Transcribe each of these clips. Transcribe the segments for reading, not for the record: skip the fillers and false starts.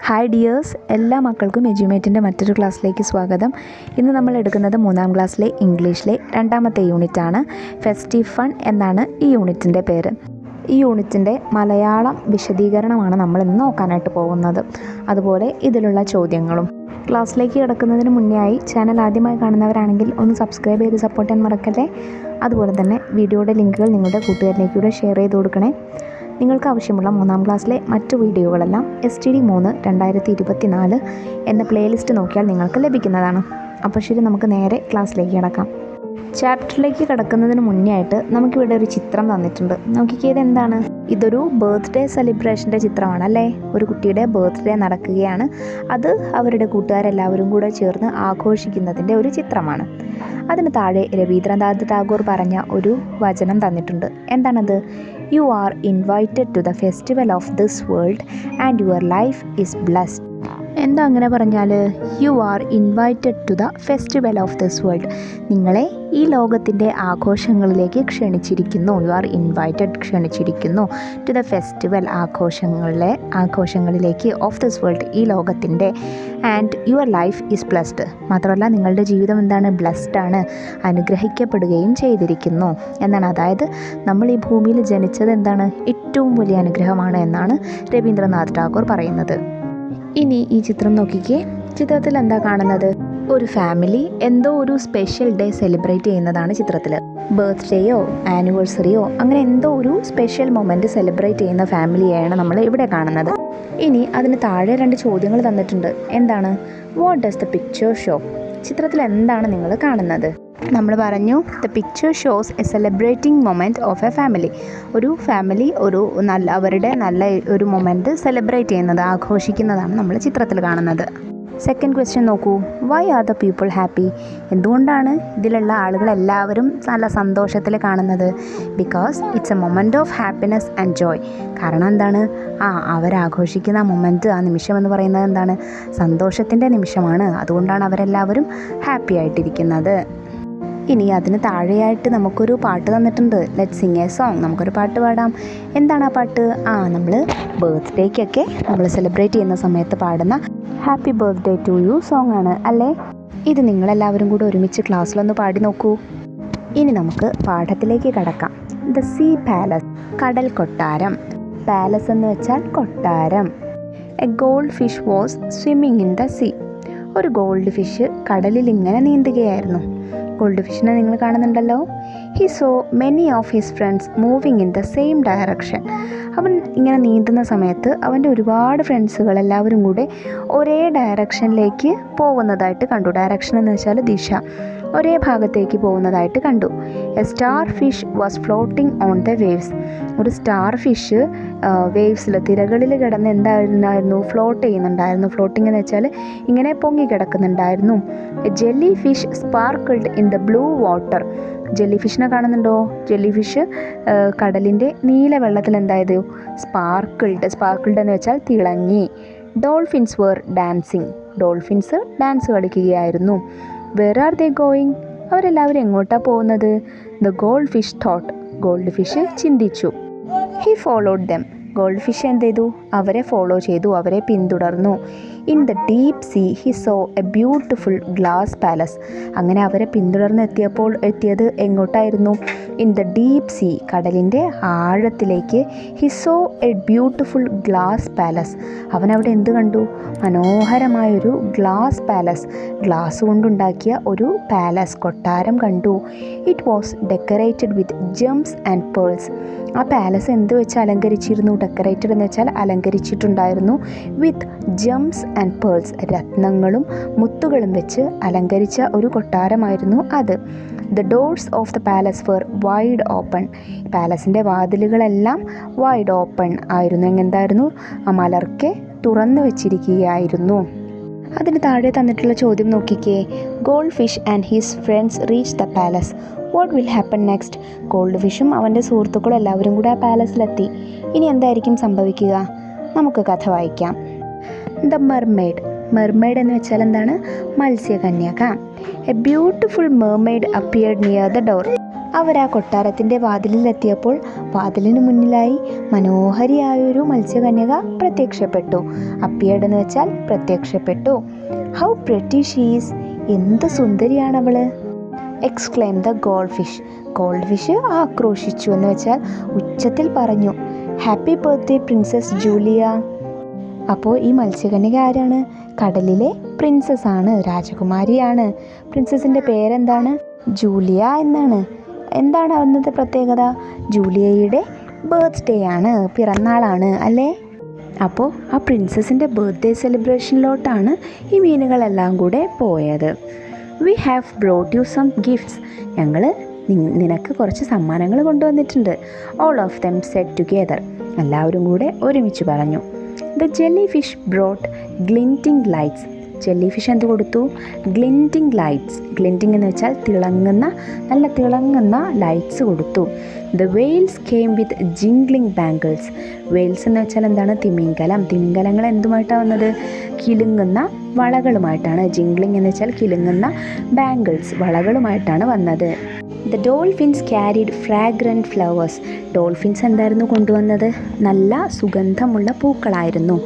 Hi dears, എല്ലാ മക്കൾക്കും എജ്യൂമേറ്റിൻ്റെ മറ്റൊരു ക്ലാസ്സിലേക്ക് സ്വാഗതം. ഇന്ന് നമ്മൾ എടുക്കുന്നത് 3ാം ക്ലാസ്സിലെ ഇംഗ്ലീഷിലെ 2ാമത്തെ യൂണിറ്റാണ്. ഫെസ്റ്റീവ് ഫൺ എന്നാണ് ഈ യൂണിറ്റിൻ്റെ പേര്. ഈ യൂണിറ്റിൻ്റെ മലയാളം വിശദീകരണമാണ് നമ്മൾ ഇന്ന് നോക്കാനായിട്ട് പോകുന്നത്, അതുപോലെ ഇതിലുള്ള ചോദ്യങ്ങളും. ക്ലാസ്സിലേക്ക് കിടക്കുന്നതിന് മുന്നേ ആയി ചാനൽ ആദ്യമായി കാണുന്നവരാണെങ്കിൽ ഒന്ന് സബ്സ്ക്രൈബ് ചെയ്ത് സപ്പോർട്ട് ചെയ്യാൻ മറക്കല്ലേ. അതുപോലെ തന്നെ വീഡിയോയുടെ ലിങ്കുകൾ നിങ്ങളുടെ കൂട്ടുകാരിലേക്കൂടെ ഷെയർ ചെയ്ത് കൊടുക്കണേ. നിങ്ങൾക്ക് ആവശ്യമുള്ള 3ാം ക്ലാസ്സിലെ മറ്റു വീഡിയോകളെല്ലാം STD3 2024 എന്ന പ്ലേലിസ്റ്റ് നോക്കിയാൽ നിങ്ങൾക്ക് ലഭിക്കുന്നതാണ്. അപ്പോൾ ശരി, നമുക്ക് നേരെ ക്ലാസ്സിലേക്ക് കിടക്കാം. ചാപ്റ്ററിലേക്ക് കിടക്കുന്നതിന് മുന്നേ ആയിട്ട് നമുക്കിവിടെ ഒരു ചിത്രം തന്നിട്ടുണ്ട്. നോക്കിക്കേത് എന്താണ്? ഇതൊരു ബർത്ത്ഡേ സെലിബ്രേഷൻ്റെ ചിത്രമാണ് അല്ലേ. ഒരു കുട്ടിയുടെ ബർത്ത്ഡേ നടക്കുകയാണ്. അത് അവരുടെ കൂട്ടുകാരെല്ലാവരും കൂടെ ചേർന്ന് ആഘോഷിക്കുന്നതിൻ്റെ ഒരു ചിത്രമാണ്. അതിന് താഴെ രവീന്ദ്രനാഥ് ടാഗോർ പറഞ്ഞ ഒരു വചനം തന്നിട്ടുണ്ട്. എന്താണത്? You are invited to the festival of this world and your life is blessed. എന്താ അങ്ങനെ പറഞ്ഞാൽ? You are invited to the festival of this world. നിങ്ങളെ ഈ ലോകത്തിൻ്റെ ആഘോഷങ്ങളിലേക്ക് ക്ഷണിച്ചിരിക്കുന്നു. യു ആർ ഇൻവൈറ്റഡ്, ക്ഷണിച്ചിരിക്കുന്നു. ടു ദ ഫെസ്റ്റിവൽ, ആഘോഷങ്ങളിലേക്ക്, ഓഫ് ദിസ് വേൾഡ്, ഈ ലോകത്തിൻ്റെ. And your life is blessed. മാത്രമല്ല നിങ്ങളുടെ ജീവിതം എന്താണ്? ബ്ലെസ്ഡ് ആണ്, അനുഗ്രഹിക്കപ്പെടുകയും ചെയ്തിരിക്കുന്നു എന്നാണ്. അതായത് നമ്മൾ ഈ ഭൂമിയിൽ ജനിച്ചത് എന്താണ്? ഏറ്റവും വലിയ അനുഗ്രഹമാണ് എന്നാണ് രവീന്ദ്രനാഥ് ടാഗോർ പറയുന്നത്. ഇനി ഈ ചിത്രം നോക്കിക്കേ. ചിത്രത്തിൽ എന്താ കാണുന്നത്? ഒരു ഫാമിലി എന്തോ ഒരു സ്പെഷ്യൽ ഡേ സെലിബ്രേറ്റ് ചെയ്യുന്നതാണ് ചിത്രത്തിൽ. ബർത്ത്ഡേയോ ആനിവേഴ്സറിയോ അങ്ങനെ എന്തോ ഒരു സ്പെഷ്യൽ മൊമെൻറ്റ് സെലിബ്രേറ്റ് ചെയ്യുന്ന ഫാമിലിയെയാണ് നമ്മൾ ഇവിടെ കാണുന്നത്. ഇനി അതിന് താഴെ 2 ചോദ്യങ്ങൾ തന്നിട്ടുണ്ട്. എന്താണ്? What does the picture show? ചിത്രത്തിൽ എന്താണ് നിങ്ങൾ കാണുന്നത്? നമ്മൾ പറഞ്ഞു, the picture shows A celebrating moment of A family. ഒരു ഫാമിലി അവരുടെ നല്ല ഒരു മൊമെൻറ്റ് സെലിബ്രേറ്റ് ചെയ്യുന്നത്, ആഘോഷിക്കുന്നതാണ് നമ്മൾ ചിത്രത്തിൽ കാണുന്നത്. സെക്കൻഡ് ക്വസ്റ്റ്യൻ നോക്കൂ. Why are the people happy? എന്തുകൊണ്ടാണ് ഇതിലുള്ള ആളുകളെല്ലാവരും നല്ല സന്തോഷത്തിൽ കാണുന്നത്? Because it's a moment of happiness and joy. കാരണം എന്താണ്? അവരാഘോഷിക്കുന്ന ആ മൊമെൻറ്റ്, ആ നിമിഷം എന്ന് പറയുന്നത് എന്താണ്? സന്തോഷത്തിൻ്റെ നിമിഷമാണ്. അതുകൊണ്ടാണ് അവരെല്ലാവരും ഹാപ്പി ആയിട്ടിരിക്കുന്നത്. ഇനി അതിന് താഴെയായിട്ട് നമുക്കൊരു പാട്ട് തന്നിട്ടുണ്ട്. Let sing a song. നമുക്കൊരു പാട്ട് പാടാം. എന്താണ് ആ പാട്ട്? നമ്മൾ ബർത്ത്ഡേക്കൊക്കെ നമ്മൾ സെലിബ്രേറ്റ് ചെയ്യുന്ന സമയത്ത് പാടുന്ന happy birthday to you song ആണ് അല്ലേ. ഇത് നിങ്ങളെല്ലാവരും കൂടെ ഒരുമിച്ച് ക്ലാസ്സിലൊന്ന് പാടി നോക്കൂ. ഇനി നമുക്ക് പാഠത്തിലേക്ക് കടക്കാം. ദ സീ പാലസ്, കടൽ കൊട്ടാരം. പാലസ് എന്ന് വെച്ചാൽ കൊട്ടാരം. A gold fish was swimming in the see. ഒരു ഗോൾഡ് ഫിഷ് കടലിൽ ഇങ്ങനെ നീന്തുകയായിരുന്നു. ഗോൾഡ് ഫിഷിനെ നിങ്ങൾ കാണുന്നുണ്ടല്ലോ. He so many of his friends moving in the same direction. അവൻ ഇങ്ങനെ നീന്തുന്ന സമയത്ത് അവൻ്റെ ഒരുപാട് ഫ്രണ്ട്സുകൾ എല്ലാവരും കൂടെ ഒരേ ഡയറക്ഷനിലേക്ക് പോകുന്നതായിട്ട് കണ്ടു. ഡയറക്ഷൻ എന്ന് വെച്ചാൽ ദിശ, ഒരേ ഭാഗത്തേക്ക് പോകുന്നതായിട്ട് കണ്ടു. A starfish was floating on the waves. ഒരു സ്റ്റാർ ഫിഷ് വേവ്സിൽ, തിരകളിൽ കിടന്ന് എന്തായിരുന്നു? ഫ്ലോട്ട് ചെയ്യുന്നുണ്ടായിരുന്നു. ഫ്ലോട്ടിംഗ് എന്ന് വെച്ചാൽ ഇങ്ങനെ പൊങ്ങി കിടക്കുന്നുണ്ടായിരുന്നു. A jellyfish sparkled in the blue water. ജെല്ലി ഫിഷിനെ കാണുന്നുണ്ടോ? ജെല്ലി ഫിഷ് കടലിൻ്റെ നീല വെള്ളത്തിൽ എന്തായത്? സ്പാർക്കിൾഡ് എന്ന് വെച്ചാൽ തിളങ്ങി. Dolphins were dancing. Dolphins dance കളിക്കുകയായിരുന്നു. Where are they going? അവരെല്ലാവരും എങ്ങോട്ടാണ് പോകുന്നത്? The goldfish thought. Goldfish ചിന്തിച്ചു. He followed them. Goldfish എന്ത് ചെയ്തു? അവരെ ഫോളോ ചെയ്തു, അവരെ പിന്തുടർന്നു. In the deep sea he saw a beautiful glass palace. അങ്ങനെ അവരെ പിന്തുടർന്ന് എത്തിയത് എങ്ങോട്ടായിരുന്നു? ഇൻ ദ ഡീപ്പ് സീ, കടലിൻ്റെ ആഴത്തിലേക്ക്. He saw a beautiful glass palace. അവനവിടെ എന്ത് കണ്ടു? മനോഹരമായൊരു ഗ്ലാസ് പാലസ്, ഗ്ലാസ് കൊണ്ടുണ്ടാക്കിയ ഒരു പാലസ്, കൊട്ടാരം കണ്ടു. It was decorated with gems and pearls. ആ പാലസ് എന്ത് വെച്ച് അലങ്കരിച്ചിരുന്നു? ഡെക്കറേറ്റഡ് എന്ന് വെച്ചാൽ അലങ്കരിച്ചിട്ടുണ്ടായിരുന്നു. വിത്ത് ജംസ് ആൻഡ് പേൾസ്, രത്നങ്ങളും മുത്തുകളും വെച്ച് അലങ്കരിച്ച ഒരു കൊട്ടാരമായിരുന്നു അത്. The doors of the palace were wide open. പാലസിൻ്റെ വാതിലുകളെല്ലാം വൈഡ് ഓപ്പൺ ആയിരുന്നു. എന്തായിരുന്നു? മലർക്കെ തുറന്നു വെച്ചിരിക്കുകയായിരുന്നു. അതിന് താഴെ തന്നിട്ടുള്ള ചോദ്യം നോക്കിക്കേ. Goldfish and his friends reach the palace. What will happen next? ഗോൾഡ് ഫിഷും അവൻ്റെ സുഹൃത്തുക്കളും എല്ലാവരും കൂടെ ആ പാലസിലെത്തി. ഇനി എന്തായിരിക്കും സംഭവിക്കുക? നമുക്ക് കഥ വായിക്കാം. The mermaid. മെർമെയ്ഡ് എന്ന് വെച്ചാൽ എന്താണ്? മത്സ്യകന്യക. A beautiful mermaid appeared near the door. അവർ ആ കൊട്ടാരത്തിൻ്റെ വാതിലിലെത്തിയപ്പോൾ വാതിലിന് മുന്നിലായി മനോഹരിയായൊരു മത്സ്യകന്യക പ്രത്യക്ഷപ്പെട്ടു. അപ്പിയർഡ് എന്ന് വെച്ചാൽ പ്രത്യക്ഷപ്പെട്ടു. ഹൗ പ്രെറ്റി ഷീസ്, എന്ത് സുന്ദരിയാണവള്. Exclaim the goldfish, goldfish ആക്രോശിച്ചു എന്ന് വെച്ചാൽ ഉച്ചത്തിൽ പറഞ്ഞു. Happy birthday princess Julia. അപ്പോൾ ഈ മത്സ്യകന്യക ആരാണ്? കടലിലെ പ്രിൻസസ് ആണ്, രാജകുമാരിയാണ്. പ്രിൻസസിൻ്റെ പേരെന്താണ്? ജൂലിയ എന്നാണ്. എന്താണ് അന്നത്തെ പ്രത്യേകത? ജൂലിയയുടെ ബർത്ത്ഡേ ആണ്, പിറന്നാളാണ് അല്ലേ? അപ്പോൾ ആ പ്രിൻസസിൻ്റെ ബർത്ത്ഡേ സെലിബ്രേഷനിലോട്ടാണ് ഈ മീനുകളെല്ലാം കൂടെ പോയത്. We have brought you some gifts, ഞങ്ങൾ നിനക്ക് കുറച്ച് സമ്മാനങ്ങൾ കൊണ്ടുവന്നിട്ടുണ്ട്. All of them said together, എല്ലാവരും കൂടെ ഒരുമിച്ച് പറഞ്ഞു. The jellyfish brought glinting lights, jellyfish എന്ത് കൊടുത്തു? ഗ്ലിൻറ്റിംഗ് ലൈറ്റ്സ്, ഗ്ലിൻറ്റിംഗ് എന്ന് വെച്ചാൽ തിളങ്ങുന്ന, നല്ല തിളങ്ങുന്ന ലൈറ്റ്സ് കൊടുത്തു. The whales came with jingling bangles, whales എന്ന് വെച്ചാൽ എന്താണ്? തിമിംഗലം. തിമിംഗലങ്ങൾ എന്തുമായിട്ടാണ് വന്നത്? കിലുങ്ങുന്ന വളകളുമായിട്ടാണ്. ജിംഗ്ലിംഗ് എന്ന് വെച്ചാൽ കിലുങ്ങുന്ന ബാംഗിൾസ്, വളകളുമായിട്ടാണ് വന്നത്. The dolphins carried fragrant flowers, dolphins എന്തായിരുന്നു കൊണ്ടുവന്നത്? നല്ല സുഗന്ധമുള്ള പൂക്കളായിരുന്നു.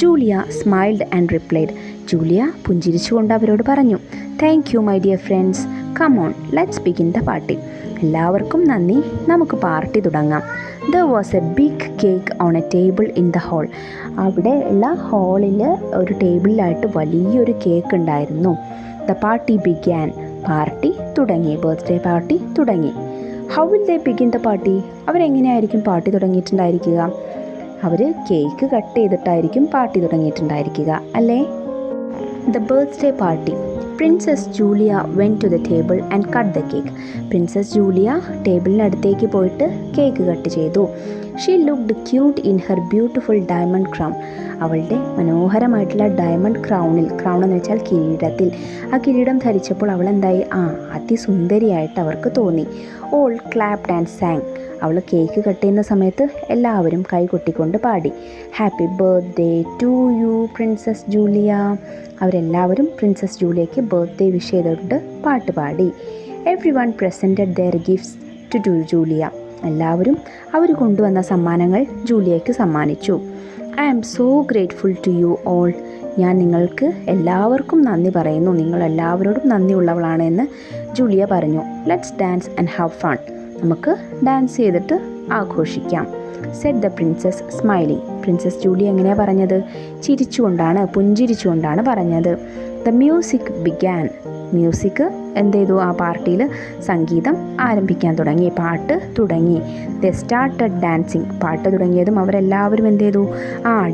Julia smiled and replied, Julia പുഞ്ചിരിച്ചുകൊണ്ട് അവരോട് പറഞ്ഞു. Thank you my dear friends, come on let's begin the party. എല്ലാവർക്കും നന്ദി, നമുക്ക് പാർട്ടി തുടങ്ങാം. There was a big cake on a table in the hall, അവിടെ ഉള്ള ഹാളിൽ ഒരു ടേബിളിലായിട്ട് വലിയൊരു കേക്ക് ഉണ്ടായിരുന്നു. ദ പാർട്ടി ബിഗാൻ, പാർട്ടി തുടങ്ങി, ബർത്ത്ഡേ പാർട്ടി തുടങ്ങി. How will they begin the party, അവരെങ്ങനെയായിരിക്കും പാർട്ടി തുടങ്ങിയിട്ടുണ്ടായിരിക്കുക? അവർ കേക്ക് കട്ട് ചെയ്തിട്ടായിരിക്കും പാർട്ടി തുടങ്ങിയിട്ടുണ്ടായിരിക്കുക അല്ലേ? The birthday party. Princess Julia went to the table and cut the cake, princess Julia ടേബിളിനടുത്തേക്ക് പോയിട്ട് കേക്ക് കട്ട് ചെയ്തു. She looked cute in her beautiful diamond crown, അവളുടെ മനോഹരമായിട്ടുള്ള ഡയമണ്ട് ക്രൗണിൽ, ക്രൗൺ എന്ന് വെച്ചാൽ കിരീടത്തിൽ, ആ കിരീടം ധരിച്ചപ്പോൾ അവൾ എന്തായി? അതിസുന്ദരിയായിട്ട് അവർക്ക് തോന്നി. ഓൾ ക്ലാപ്ഡ് ആൻഡ് സാങ്, അവൾ കേക്ക് കട്ട് ചെയ്യുന്ന സമയത്ത് എല്ലാവരും കൈകൊട്ടിക്കൊണ്ട് പാടി. Happy birthday to you princess Julia, അവരെല്ലാവരും പ്രിൻസസ് ജൂലിയയ്ക്ക് ബർത്ത്ഡേ വിഷ് ചെയ്തുകൊണ്ട് പാട്ട് പാടി. Everyone presented their gifts to Julia, എല്ലാവരും അവർ കൊണ്ടുവന്ന സമ്മാനങ്ങൾ ജൂലിയയ്ക്ക് സമ്മാനിച്ചു. I am so grateful to you all, ഞാൻ നിങ്ങൾക്ക് എല്ലാവർക്കും നന്ദി പറയുന്നു, നിങ്ങൾ എല്ലാവരോടും നന്ദിയുള്ളവളാണ് എന്ന് ജൂലിയ പറഞ്ഞു. Let's dance and have fun, നമുക്ക് ഡാൻസ് ചെയ്തിട്ട് ആഘോഷിക്കാം. Said the prince's smiling, princess Julia എങ്ങനെയാണ് പറഞ്ഞത്? ചിരിച്ചുകൊണ്ടാണ്, പുഞ്ചിരിച്ചുകൊണ്ടാണ് പറഞ്ഞത്. ദ മ്യൂസിക് ബിഗാൻ, മ്യൂസിക് എന്ത് ചെയ്തു? ആ പാർട്ടിയിൽ സംഗീതം ആരംഭിക്കാൻ തുടങ്ങി, പാട്ട് തുടങ്ങി. ദ സ്റ്റാർട്ടഡ് ഡാൻസിങ്, പാട്ട് തുടങ്ങിയതും അവരെല്ലാവരും എന്ത് ചെയ്തു?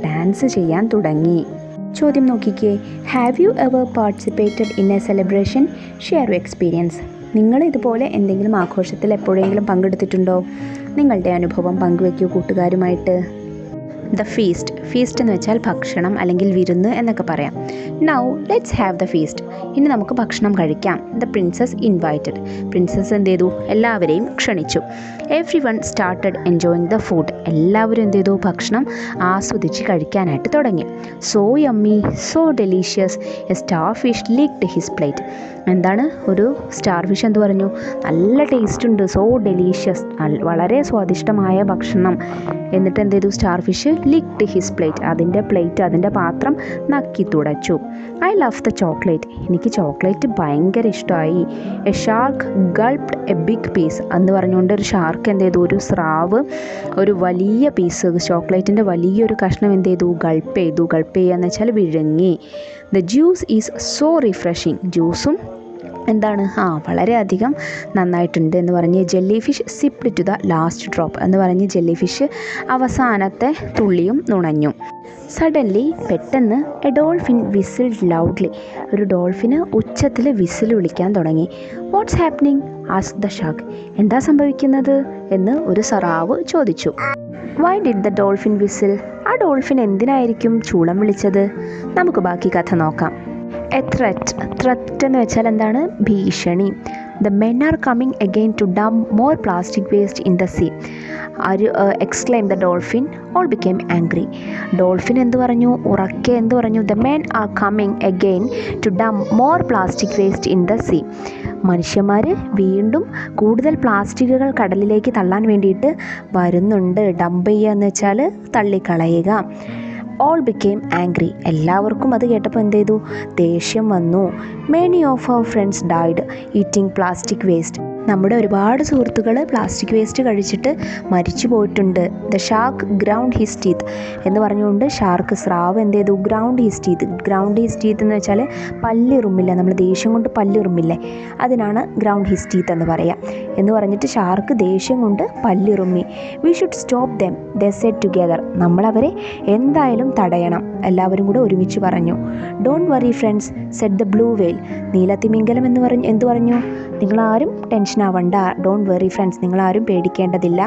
ഡാൻസ് ചെയ്യാൻ തുടങ്ങി. ചോദ്യം നോക്കിക്കേ. Have you ever participated in A celebration? Share U experience, നിങ്ങൾ ഇതുപോലെ എന്തെങ്കിലും ആഘോഷത്തിൽ എപ്പോഴെങ്കിലും പങ്കെടുത്തിട്ടുണ്ടോ? നിങ്ങളുടെ അനുഭവം പങ്കുവയ്ക്കൂ കൂട്ടുകാരുമായിട്ട്. ദ ഫീസ്റ്റ്, ഫീസ്റ്റ് എന്ന് വെച്ചാൽ ഭക്ഷണം അല്ലെങ്കിൽ വിരുന്ന് എന്നൊക്കെ പറയാം. Now let's have the feast, ഇനി നമുക്ക് ഭക്ഷണം കഴിക്കാം. ദ പ്രിൻസസ് ഇൻവൈറ്റഡ്, പ്രിൻസസ് എന്ത് ചെയ്തു? എല്ലാവരെയും ക്ഷണിച്ചു. Everyone started enjoying the food, എല്ലാവരും എന്ത് ചെയ്തു? ഭക്ഷണം ആസ്വദിച്ച് കഴിക്കാനായിട്ട് തുടങ്ങി. So yummy, so delicious, a starfish licked his plate, എന്താണ്? ഒരു സ്റ്റാർ ഫിഷ് എന്ത് പറഞ്ഞു? നല്ല ടേസ്റ്റ് ഉണ്ട്, സോ ഡെലീഷ്യസ്, വളരെ സ്വാദിഷ്ടമായ ഭക്ഷണം. എന്നിട്ട് എന്ത് ചെയ്തു? Starfish licked his plate, അതിൻ്റെ പ്ലേറ്റ്, അതിൻ്റെ പാത്രം നക്കി തുടച്ചു. ഐ ലവ് ദ ചോക്ലേറ്റ്, എനിക്ക് ചോക്ലേറ്റ് ഭയങ്കര ഇഷ്ടമായി. A shark gulped a big piece എന്ന് പറഞ്ഞുകൊണ്ട് ഒരു ഷാർക്ക് എന്ത് ചെയ്തു? ഒരു സ്രാവ് ഒരു വലിയ പീസ് ചോക്ലേറ്റിൻ്റെ വലിയൊരു കഷ്ണം എന്ത് ചെയ്തു? ഗൾപ്പ് ചെയ്തു. ഗൾപ്പ് ചെയ്യുക എന്ന് വെച്ചാൽ വിഴുങ്ങി. The juice is so refreshing, ജ്യൂസും എന്താണ്? വളരെയധികം നന്നായിട്ടുണ്ട് എന്ന് പറഞ്ഞ് jelly fish zipped to the last drop എന്ന് പറഞ്ഞ് ജെല്ലി ഫിഷ് അവസാനത്തെ തുള്ളിയും നുണഞ്ഞു. സഡൻലി, പെട്ടെന്ന് എ ഡോൾഫിൻ വിസിൽഡ് ലൗഡ്ലി, ഒരു ഡോൾഫിന് ഉച്ചത്തിൽ വിസിൽ വിളിക്കാൻ തുടങ്ങി. What's happening asked the shark, എന്താ സംഭവിക്കുന്നത് എന്ന് ഒരു സ്രാവ് ചോദിച്ചു. Why did the dolphin whistle, ആ ഡോൾഫിൻ എന്തിനായിരിക്കും ചൂളം വിളിച്ചത്? നമുക്ക് ബാക്കി കഥ നോക്കാം. എ ത്രെറ്റ്, ത്രെറ്റ് എന്ന് വെച്ചാൽ എന്താണ്? ഭീഷണി. The men are coming again to dump more plastic waste in the sea, exclaim the dolphin, all became angry. Dolphin എന്ത് പറഞ്ഞു? ഉറക്കെ എന്ത് പറഞ്ഞു? The men are coming again to dump more plastic waste in the sea, മനുഷ്യന്മാർ വീണ്ടും കൂടുതൽ പ്ലാസ്റ്റിക്കുകൾ കടലിലേക്ക് തള്ളാൻ വേണ്ടിയിട്ട് വരുന്നുണ്ട്. ഡംപ് ചെയ്യുക എന്ന് വെച്ചാൽ തള്ളിക്കളയുക. All became angry. എല്ലാവർക്കും അത് കേട്ടപ്പോൾ എന്ത് ചെയ്തു? ദേഷ്യം വന്നു. Many of our friends died eating plastic waste. നമ്മുടെ ഒരുപാട് സുഹൃത്തുക്കൾ പ്ലാസ്റ്റിക് വേസ്റ്റ് കഴിച്ചിട്ട് മരിച്ചു പോയിട്ടുണ്ട്. The shark ground his teeth എന്ന് പറഞ്ഞുകൊണ്ട് സ്രാവ് എന്ത് ചെയ്തു? ഗ്രൗണ്ട് ഹിസ് ടീത്ത് എന്ന് വെച്ചാൽ പല്ലിറുമ്മില്ല, നമ്മൾ ദേഷ്യം കൊണ്ട് പല്ലിറുമ്മില്ലേ, അതിനാണ് ഗ്രൗണ്ട് ഹിസ് ടീത്ത് എന്ന് പറയാം. എന്ന് പറഞ്ഞിട്ട് ഷാർക്ക് ദേഷ്യം കൊണ്ട് പല്ലിറുമ്മി. We should stop them they said together. നമ്മളവരെ എന്തായാലും തടയണം, എല്ലാവരും കൂടെ ഒരുമിച്ച് പറഞ്ഞു. Don't worry friends said the blue whale. നീലത്തിമിംഗലം എന്ത് പറഞ്ഞു? നിങ്ങളാരും ടെൻഷൻ ആവണ്ട. ഡോണ്ട് വെറി ഫ്രണ്ട്സ്, നിങ്ങളാരും പേടിക്കേണ്ടതില്ല.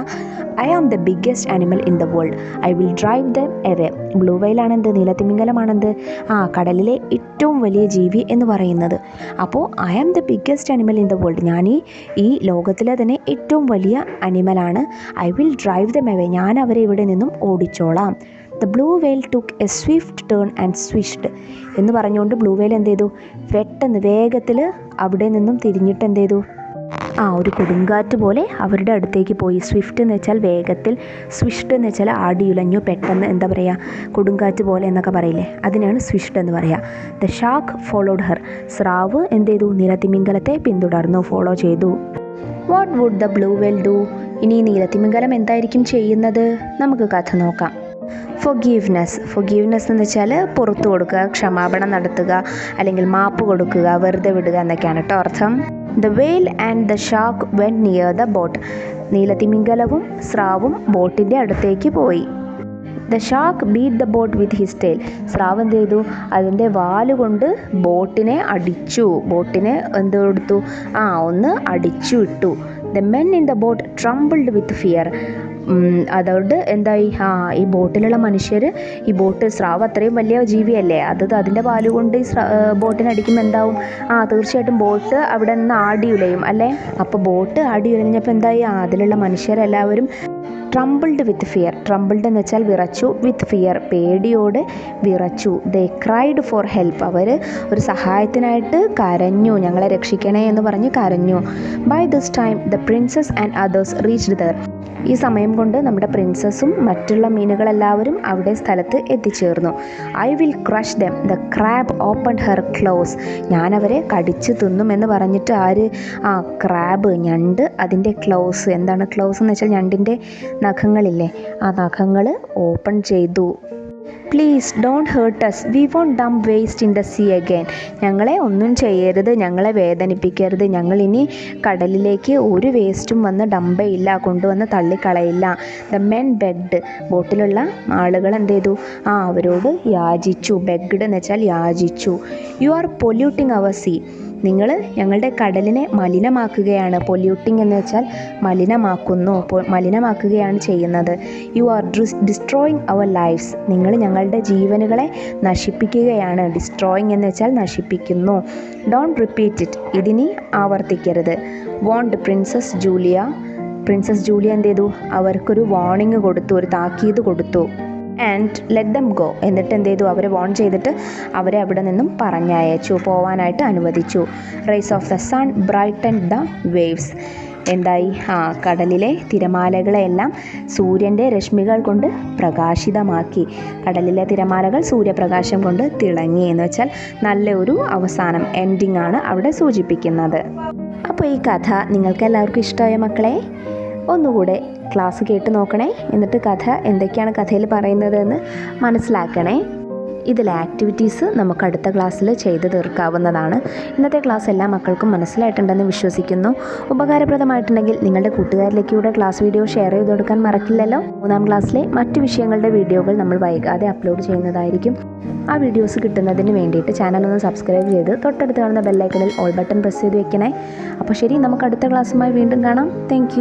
I am the biggest animal in the world. I will drive them away. Blue വെയിലാണെന്ത്? നീലത്തിമിംഗലമാണെന്ത്? കടലിലെ ഏറ്റവും വലിയ ജീവി എന്ന് പറയുന്നത്. അപ്പോൾ I am the biggest animal in the world, ഞാൻ ഈ ലോകത്തിലെ തന്നെ ഏറ്റവും വലിയ അനിമലാണ്. I will drive them away. ഞാൻ അവരെ ഇവിടെ നിന്നും ഓടിച്ചോളാം. The blue whale took a swift turn and swished എന്ന് പറഞ്ഞുകൊണ്ട് ബ്ലൂ വെയിൽ എന്ത് ചെയ്തു? പെട്ടെന്ന് വേഗത്തിൽ അവിടെ നിന്നും തിരിഞ്ഞിട്ട് എന്ത് ചെയ്തു? ഒരു കൊടുങ്കാറ്റ് പോലെ അവരുടെ അടുത്തേക്ക് പോയി. സ്വിഫ്റ്റ് എന്ന് വെച്ചാൽ വേഗത്തിൽ, സ്വിഷ്ഡ് എന്ന് വെച്ചാൽ ആടിയുലഞ്ഞു, പെട്ടെന്ന്, എന്താ പറയുക, കൊടുങ്കാറ്റ് പോലെ എന്നൊക്കെ പറയില്ലേ, അതിനാണ് സ്വിഷ്ഡ് എന്ന് പറയുക. The shark followed her. സ്രാവ് എന്ത് ചെയ്തു? നീലത്തിമിംഗലത്തെ പിന്തുടർന്നു, ഫോളോ ചെയ്തു. What would the blue whale do? ഇനി നീലത്തിമിംഗലം എന്തായിരിക്കും ചെയ്യുന്നത്? നമുക്ക് കഥ നോക്കാം. ഫൊഗീവ്നെസ് എന്ന് വെച്ചാൽ പുറത്തു കൊടുക്കുക, ക്ഷമാപണം നടത്തുക, അല്ലെങ്കിൽ മാപ്പ് കൊടുക്കുക, വെറുതെ വിടുക എന്നൊക്കെയാണ് കേട്ടോ അർത്ഥം. The whale and the shark went near the boat. നീലത്തിമിംഗലവും സ്രാവും ബോട്ടിൻ്റെ അടുത്തേക്ക് പോയി. The shark beat the boat with his tail. സ്രാവ് എന്ത് ചെയ്തു? അതിൻ്റെ വാലുകൊണ്ട് ബോട്ടിനെ അടിച്ചു. ബോട്ടിനെ എന്ത് കൊടുത്തു? ഒന്ന് അടിച്ചു ഇട്ടു. The men in the boat trembled with fear. അതുകൊണ്ട് എന്തായി? ഈ ബോട്ടിലുള്ള മനുഷ്യർ, ഈ ബോട്ട്, സ്രാവ് അത്രയും വലിയ ജീവിയല്ലേ, അതിൻ്റെ പാലുകൊണ്ട് ഈ ബോട്ടിനടിക്കുമ്പോൾ എന്താവും? തീർച്ചയായിട്ടും ബോട്ട് അവിടെ നിന്ന് ആടിയുലയും അല്ലേ. അപ്പോൾ ബോട്ട് ആടിയുലഞ്ഞപ്പോൾ എന്തായി? അതിലുള്ള മനുഷ്യരെല്ലാവരും ട്രംബിൾഡ് വിത്ത് ഫിയർ. ട്രംബിൾഡ് എന്ന് വെച്ചാൽ വിറച്ചു, വിത്ത് ഫിയർ പേടിയോടെ വിറച്ചു. They cried for help. അവർ ഒരു സഹായത്തിനായിട്ട് കരഞ്ഞു, ഞങ്ങളെ രക്ഷിക്കണേ എന്ന് പറഞ്ഞ് കരഞ്ഞു. By this time the princess and others reached there. ഈ സമയം കൊണ്ട് നമ്മുടെ പ്രിൻസസും മറ്റുള്ള മീനുകളെല്ലാവരും അവിടെ സ്ഥലത്ത് എത്തിച്ചേർന്നു. I will crush them. The crab opened her claws. ഞാനവരെ കടിച്ചു തിന്നുമെന്ന് പറഞ്ഞിട്ട് ക്രാബ്, ഞണ്ട്, അതിൻ്റെ ക്ലോസ്. എന്താണ് ക്ലോസ് എന്ന് വെച്ചാൽ ഞണ്ടിൻ്റെ നഖങ്ങളില്ലേ, നഖങ്ങൾ ഓപ്പൺ ചെയ്തു. Please don't hurt us, we won't dump waste in the sea again. ഞങ്ങളെ ഒന്നും ചെയ്യരുത്, ഞങ്ങളെ വേദനിപ്പിക്കരുത്, ഞങ്ങളിനി കടലിലേക്ക് ഒരു വേസ്റ്റും വന്ന് ഡംപ് ചെയ്യില്ല, കൊണ്ടുവന്ന് തള്ളിക്കളയില്ല. The men begged. ബോട്ടിലുള്ള ആളുകൾ എന്ത് ചെയ്തു? അവരോട് യാചിച്ചു. ബെഗ്ഡ് എന്ന് വെച്ചാൽ യാചിച്ചു. You are polluting our sea. നിങ്ങൾ ഞങ്ങളുടെ കടലിനെ മലിനമാക്കുകയാണ്. പൊല്യൂട്ടിങ് എന്ന് വെച്ചാൽ മലിനമാക്കുകയാണ് ചെയ്യുന്നത്. You are destroying our lives. നിങ്ങൾ ഞങ്ങളുടെ ജീവനുകളെ നശിപ്പിക്കുകയാണ്. ഡിസ്ട്രോയിങ് എന്ന് വെച്ചാൽ നശിപ്പിക്കുന്നു. Don't repeat it. ഇതിനി ആവർത്തിക്കരുത്. Won't princess Julia. Princess Julia എന്ത് ചെയ്തു? അവർക്കൊരു വാർണിംഗ് കൊടുത്തു, ഒരു താക്കീത് കൊടുത്തു. And let them go. എന്നിട്ട് എന്ത് ചെയ്തു? അവരെ വാൺ ചെയ്തിട്ട് അവരെ അവിടെ നിന്നും പറഞ്ഞയച്ചു, പോവാനായിട്ട് അനുവദിച്ചു. Rays of the sun brighten the waves. എന്തായി? കടലിലെ തിരമാലകളെല്ലാം സൂര്യൻ്റെ രശ്മികൾ കൊണ്ട് പ്രകാശിതമാക്കി. കടലിലെ തിരമാലകൾ സൂര്യപ്രകാശം കൊണ്ട് തിളങ്ങി എന്ന് വെച്ചാൽ നല്ല ഒരു അവസാനം, എൻഡിങ് ആണ് അവിടെ സൂചിപ്പിക്കുന്നത്. അപ്പോൾ ഈ കഥ നിങ്ങൾക്ക് എല്ലാവർക്കും ഇഷ്ടമായ മക്കളെ? ഒന്നുകൂടെ ക്ലാസ് കേട്ട് നോക്കണേ. എന്നിട്ട് കഥ എന്തൊക്കെയാണ് കഥയിൽ പറയുന്നതെന്ന് മനസ്സിലാക്കണേ. ഇതിലെ ആക്ടിവിറ്റീസ് നമുക്ക് അടുത്ത ക്ലാസ്സിൽ ചെയ്ത് തീർക്കാവുന്നതാണ്. ഇന്നത്തെ ക്ലാസ് എല്ലാ മക്കൾക്കും മനസ്സിലായിട്ടുണ്ടെന്ന് വിശ്വസിക്കുന്നു. ഉപകാരപ്രദമായിട്ടുണ്ടെങ്കിൽ നിങ്ങളുടെ കൂട്ടുകാരിലേക്ക് കൂടെ ക്ലാസ് വീഡിയോ ഷെയർ ചെയ്ത് കൊടുക്കാൻ മറക്കില്ലല്ലോ. 3ാം ക്ലാസ്സിലെ മറ്റ് വിഷയങ്ങളുടെ വീഡിയോകൾ നമ്മൾ വൈകാതെ അപ്ലോഡ് ചെയ്യുന്നതായിരിക്കും. ആ വീഡിയോസ് കിട്ടുന്നതിന് വേണ്ടിയിട്ട് ചാനൽ ഒന്ന് സബ്സ്ക്രൈബ് ചെയ്ത് തൊട്ടടുത്ത് കാണുന്ന ബെല്ലൈക്കണിൽ ഓൾ ബട്ടൺ പ്രസ് ചെയ്ത് വെക്കണേ. അപ്പോൾ ശരി, നമുക്ക് അടുത്ത ക്ലാസ്സുമായി വീണ്ടും കാണാം. താങ്ക്